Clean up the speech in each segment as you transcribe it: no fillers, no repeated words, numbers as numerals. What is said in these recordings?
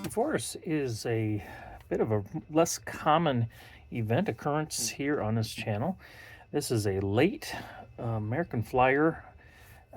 Divorce is a bit of a less common occurrence here on this channel. This is a late American Flyer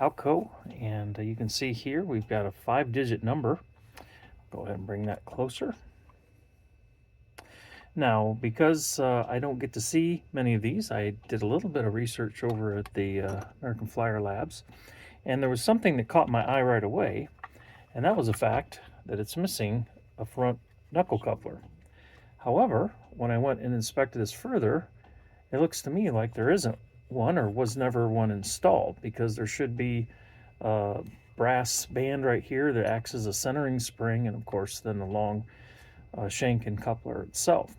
Alco, and you can see here we've got a 5-digit number. Go ahead and bring that closer. Now, because I don't get to see many of these, I did a little bit of research over at the American Flyer Labs, and there was something that caught my eye right away, and that was the fact that it's missing a front knuckle coupler. However, when I went and inspected this further, it looks to me like there isn't one or was never one installed, because there should be a brass band right here that acts as a centering spring, and of course then the long shank and coupler itself.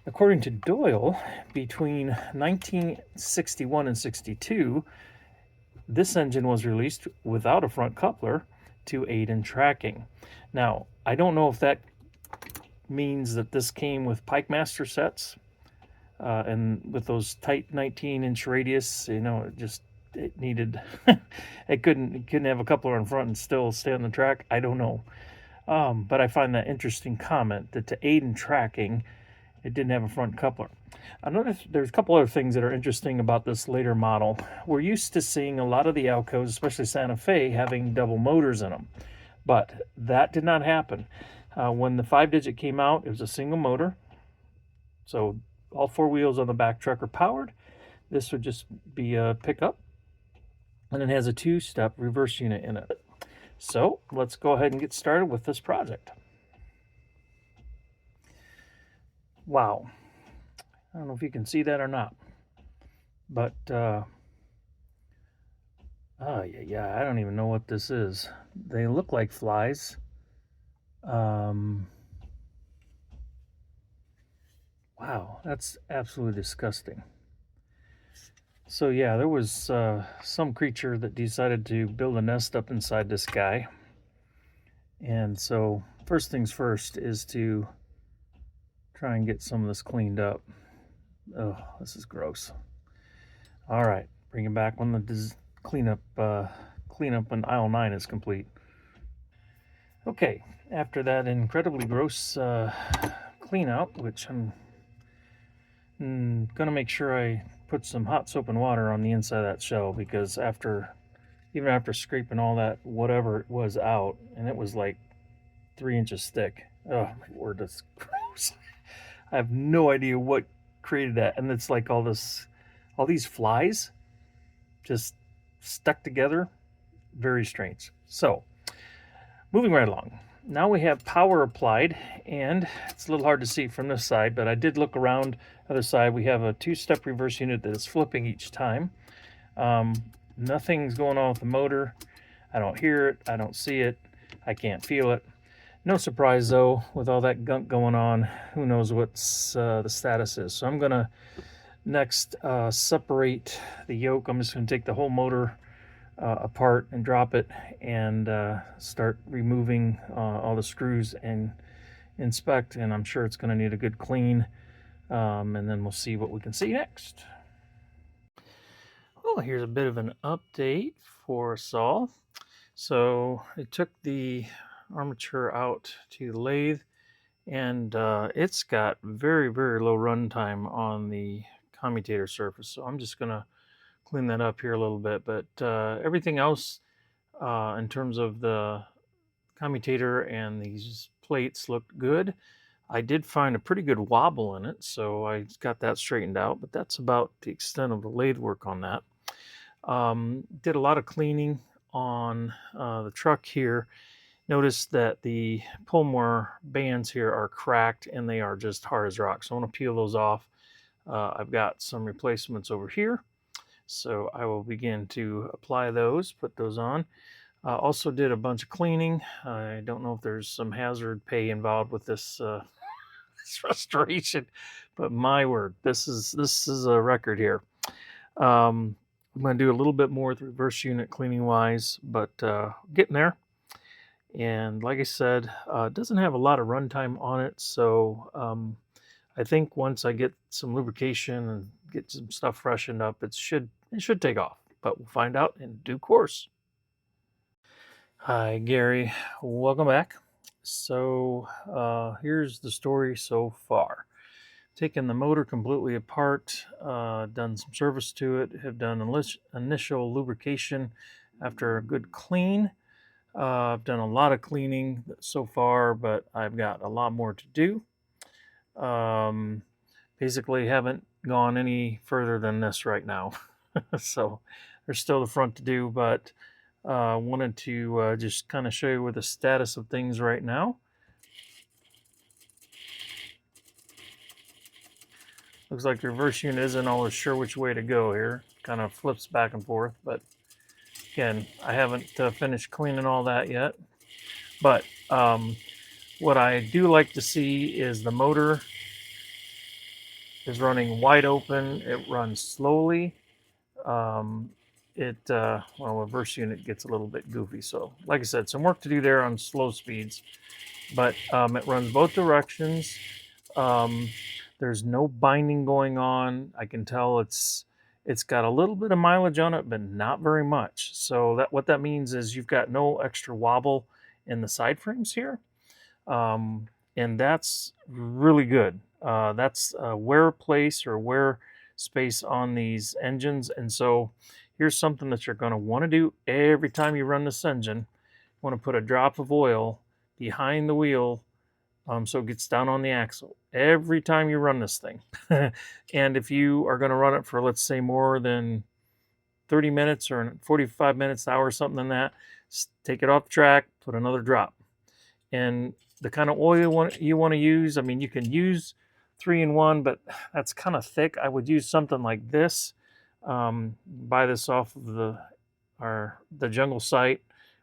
According to Doyle, between 1961 and 62, this engine was released without a front coupler to aid in tracking. Now, I don't know if that means that this came with Pike Master sets, and with those tight 19-inch radius, you know, it needed, it couldn't have a coupler in front and still stay on the track. I don't know. But I find that interesting comment that to aid in tracking, it didn't have a front coupler. I noticed there's a couple other things that are interesting about this later model. We're used to seeing a lot of the Alcos, especially Sante Fe, having double motors in them, but that did not happen. When the 5-digit came out, it was a single motor, so all 4 wheels on the back truck are powered. This would just be a pickup, and it has a 2-step reverse unit in it. So let's go ahead and get started with this project. Wow, I don't know if you can see that or not, but oh yeah, I don't even know what this is. They look like flies. Wow, that's absolutely disgusting. So yeah, there was some creature that decided to build a nest up inside this guy. And so first things first is to try and get some of this cleaned up. Oh, this is gross. All right, bring it back when the cleanup in aisle 9 is complete. Okay, after that incredibly gross clean out, which I'm gonna make sure I put some hot soap and water on the inside of that shell, because even after scraping all that whatever it was out, and it was like 3 inches thick. Oh my word, that's gross. I have no idea what created that, and it's like all these flies just stuck together. Very strange. So moving right along, now we have power applied, and it's a little hard to see from this side, but I did look around the other side. We have a 2-step reverse unit that is flipping each time. Nothing's going on with the motor. I don't hear it, I don't see it, I can't feel it. No surprise though, with all that gunk going on, who knows what's the status is. So I'm gonna next separate the yoke. I'm just gonna take the whole motor apart and drop it, and start removing all the screws and inspect, and I'm sure it's going to need a good clean, and then we'll see what we can see next. Well, here's a bit of an update for us all. So I took the armature out to the lathe, and it's got very, very low runtime on the commutator surface, so I'm just going to clean that up here a little bit. But everything else in terms of the commutator and these plates looked good. I did find a pretty good wobble in it, so I got that straightened out, but that's about the extent of the lathe work on that. Did a lot of cleaning on the truck here. Notice that the pull-more bands here are cracked, and they are just hard as rock, so I want to peel those off. I've got some replacements over here, so I will begin to apply those, put those on. Also did a bunch of cleaning. I don't know if there's some hazard pay involved with this frustration. But my word, this is a record here. I'm going to do a little bit more with reverse unit cleaning wise, but getting there. And like I said, it doesn't have a lot of runtime on it, so I think once I get some lubrication and get some stuff freshened up, it should take off. But we'll find out in due course. Hi, Gary. Welcome back. So here's the story so far. Taken the motor completely apart, done some service to it, have done initial lubrication after a good clean. I've done a lot of cleaning so far, but I've got a lot more to do. Um, Basically, haven't gone any further than this right now. So there's still the front to do, but wanted to just kind of show you with the status of things right now. Looks like the reverse unit isn't always sure which way to go here. Kind of flips back and forth, but again, I haven't finished cleaning all that yet. But what I do like to see is the motor is running wide open. It runs slowly. Well, reverse unit gets a little bit goofy. So like I said, some work to do there on slow speeds, but it runs both directions. There's no binding going on. I can tell it's got a little bit of mileage on it, but not very much. So what that means is you've got no extra wobble in the side frames here. And that's really good. That's wear place or wear space on these engines. And so here's something that you're going to want to do every time you run this engine. You want to put a drop of oil behind the wheel so it gets down on the axle every time you run this thing. And if you are going to run it for, let's say, more than 30 minutes or 45 minutes, an hour, something like that, take it off the track, put another drop. And the kind of oil you want to use, I mean, you can use 3-in-1, but that's kind of thick. I would use something like this. Buy this off of the Jungle site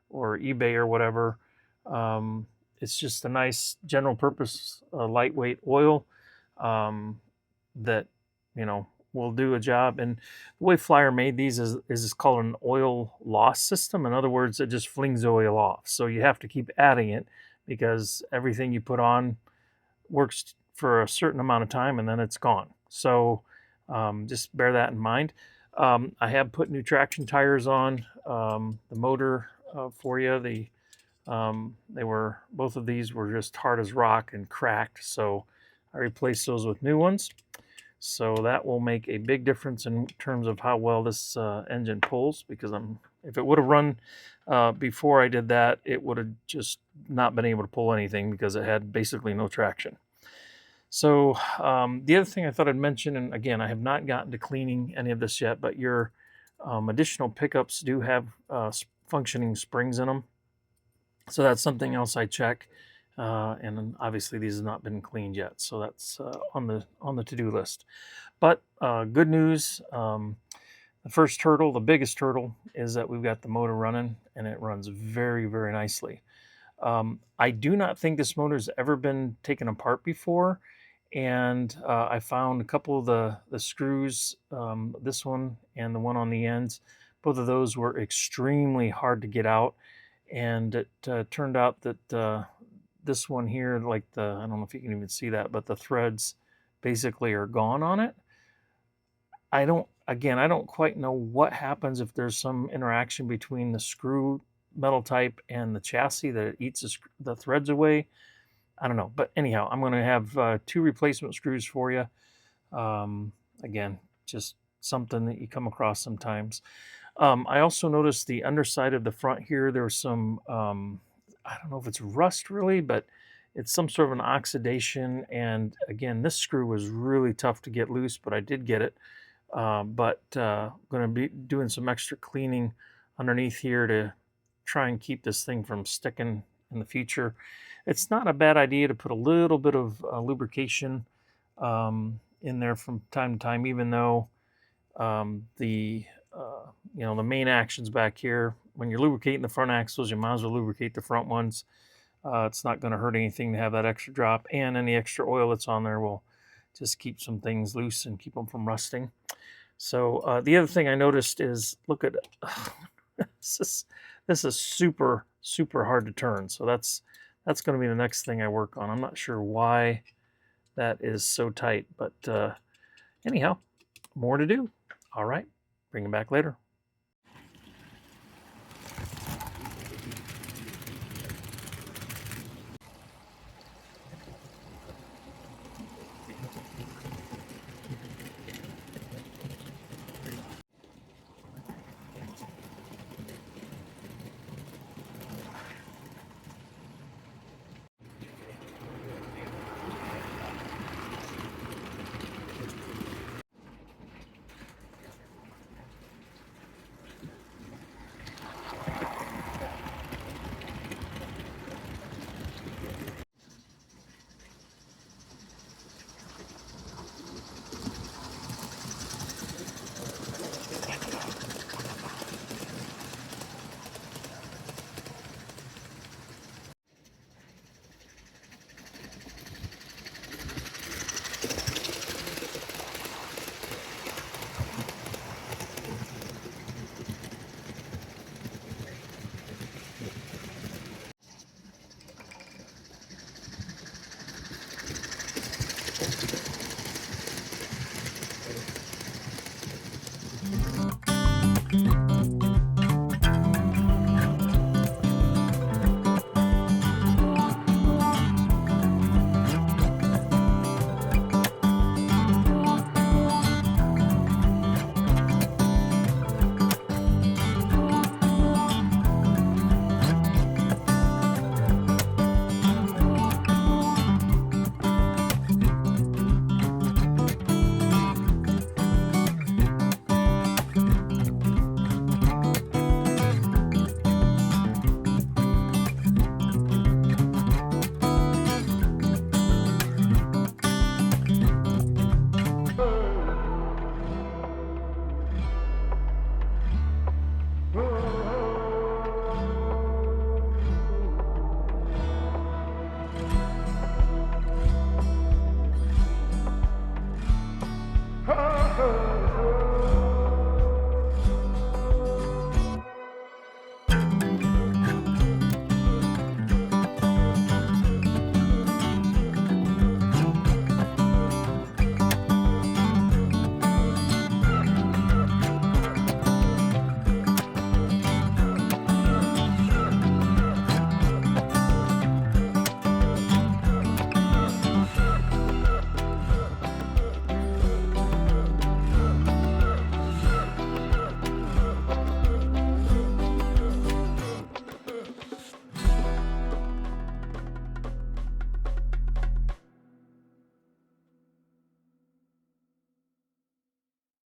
or eBay or whatever. It's just a nice general purpose lightweight oil that will do a job. And the way Flyer made these is it's called an oil loss system. In other words, it just flings oil off. So you have to keep adding it because everything you put on works for a certain amount of time and then it's gone. So just bear that in mind. I have put new traction tires on the motor for you. Both of these were just hard as rock and cracked, so I replaced those with new ones. So that will make a big difference in terms of how well this engine pulls, because if it would have run before I did that, it would have just not been able to pull anything because it had basically no traction. So the other thing I thought I'd mention, and again, I have not gotten to cleaning any of this yet, but your additional pickups do have functioning springs in them. So that's something else I check. And obviously these have not been cleaned yet, so that's on the to-do list. But good news, the first hurdle, the biggest hurdle, is that we've got the motor running, and it runs very, very nicely. I do not think this motor's ever been taken apart before, and I found a couple of the screws, this one and the one on the ends. Both of those were extremely hard to get out, and it turned out that this one here, like I don't know if you can even see that, but the threads basically are gone on it. I don't quite know what happens if there's some interaction between the screw metal type and the chassis that it eats the threads away. I don't know, but anyhow, I'm going to have 2 replacement screws for you. Again, just something that you come across sometimes. I also noticed the underside of the front here, there was some, I don't know if it's rust really, but it's some sort of an oxidation. And again, this screw was really tough to get loose, but I did get it. But going to be doing some extra cleaning underneath here to try and keep this thing from sticking in the future. It's not a bad idea to put a little bit of lubrication in there from time to time, even though the main actions back here, when you're lubricating the front axles, you might as well lubricate the front ones. It's not going to hurt anything to have that extra drop, and any extra oil that's on there will just keep some things loose and keep them from rusting. So the other thing I noticed is, look at this is super hard to turn. So that's going to be the next thing I work on. I'm not sure why that is so tight, but anyhow, more to do. All right, bring it back later.